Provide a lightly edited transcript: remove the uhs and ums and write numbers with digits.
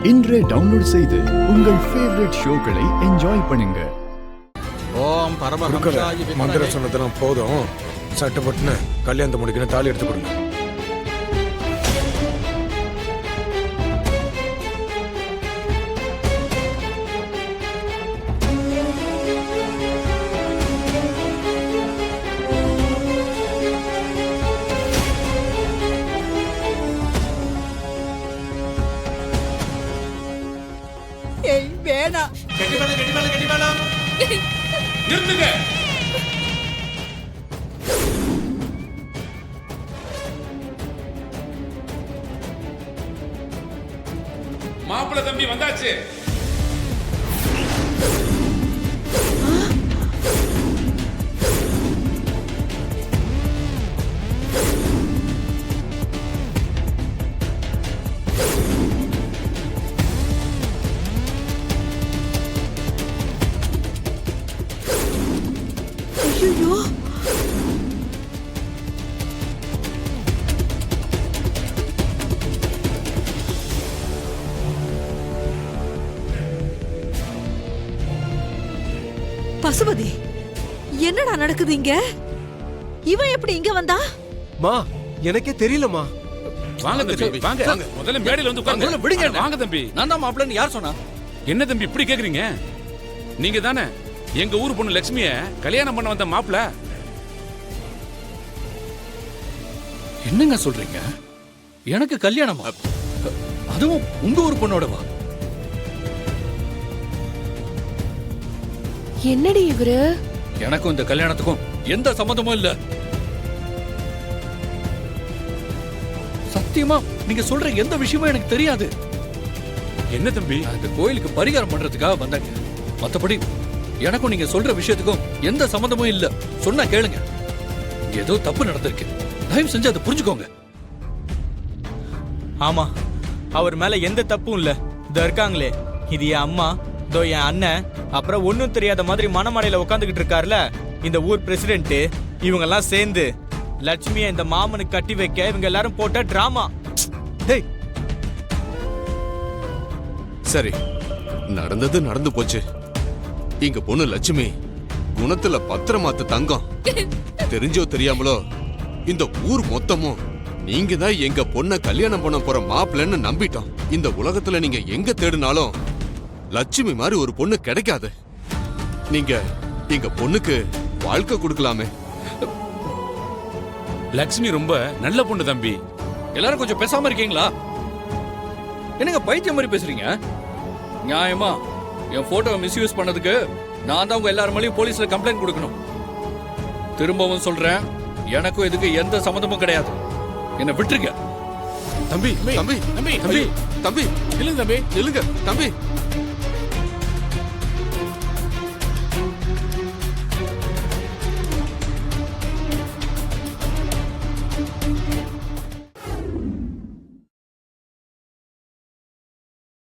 இன்றே டவுன்லோட் செய்து உங்கள் ஃபேவரட் ஷோக்களை என்ஜாய் பண்ணுங்க. ஓம் பரமஹம்சாய மந்திர சொன்னதெல்லாம் போதும். சட்டப்பட்டுன்னு கல்யாணத்தை முடிக்கணும், தாலி எடுத்து கொடுங்க. நிறுத்துங்க. மாப்பிள்ளை தம்பி வந்தாச்சு. பசுபதி, என்னடா நடக்குது இங்க? இவன் எப்படி இங்க வந்தா? மா, எனக்கே தெரியலமா. வாங்க தம்பி, வாங்க. முதல்ல மேடையில வந்து உட்காருங்க. விடுங்க. வாங்க தம்பி. நான் தான் மாப்பிள்ளைன்னு யார் சொன்னா? என்ன தம்பி இப்படி கேக்குறீங்க? நீங்க தானே எங்க ஊர் பொண்ணு லட்சுமிய கல்யாணம் பண்ண வந்த மாப்பிள்ளை? என்னங்க சொல்றீங்க? எனக்கு கல்யாணமா? அதுவும் உங்க ஊர் பொண்ணோடவா? என்னடி இவரு? எனக்கும் இந்த கல்யாணத்துக்கும் எந்த சம்பந்தமும் இல்ல. சத்தியமா நீங்க சொல்ற எந்த விஷயமும் எனக்கு தெரியாது. என்ன தம்பி? இந்த கோயிலுக்கு பரிகாரம் பண்றதுக்காக வந்தாங்க. மத்தபடி எனக்கும் நீங்க சொல்ற விஷயத்துக்கும் எந்த சம்பந்தமும் இல்ல. சொன்னா கேளுங்க. ஏதோ தப்பு நடந்திருக்கு. தயவு செஞ்சு அதை புரிஞ்சுக்கோங்க. ஆமா, அவர் மேல எந்த தப்பும் இல்ல. இதோ இருக்காங்களே, இது என் அம்மா, இதோ என் அண்ணன், அப்புறம் ஒன்னும் தெரியாத மாதிரி மணமடையில உட்காந்துக்கிட்டு இருக்காருல இந்த ஊர் பிரசிடென்ட். இவங்க எல்லாம் சேர்ந்து லட்சுமியை இந்த மாமனுக்கு கட்டி வைக்க இவங்க எல்லாரும் போட்ட டிராமா. டேய், சரி, நடந்தது நடந்து போச்சு. இங்க பொண்ணு லட்சுமி குணத்துல பத்திரமாத்து தங்கம். தெரிஞ்சோ தெரியாமலோ இந்த ஊர் மொத்தமும் நீங்க தான் எங்க பொண்ண கல்யாணம் பண்ண போற மாப்பிள்ளைன்னு நம்பிட்டோம். இந்த உலகத்துல நீங்க எங்க தேடினாலும் லட்சுமி மாதிரி ஒரு பொண்ணு கிடைக்காது. நீங்க எங்க பொண்ணுக்கு வாழ்க்கை கொடுக்கலாமே. லட்சுமி ரொம்ப நல்ல பொண்ணு தம்பி. எல்லாரும் கொஞ்சம் பேசாம இருக்கீங்களா? என்னங்க பைத்தியம் மாதிரி பேசுறீங்க? நியாயமா என் போட்டோவை மிஸ்யூஸ் பண்ணதுக்கு நான் தான் உங்க எல்லாரும் மேலயும் போலீஸ்ல கம்ப்ளைண்ட் கொடுக்கணும். திரும்பவும் சொல்றேன், எனக்கும் இதுக்கு எந்த சம்மந்தமும் கிடையாது. என்ன விட்டுருங்க. தம்பி தம்பி தம்பி தம்பி தம்பி நில்லுங்க தம்பி, நில்லுங்க தம்பி.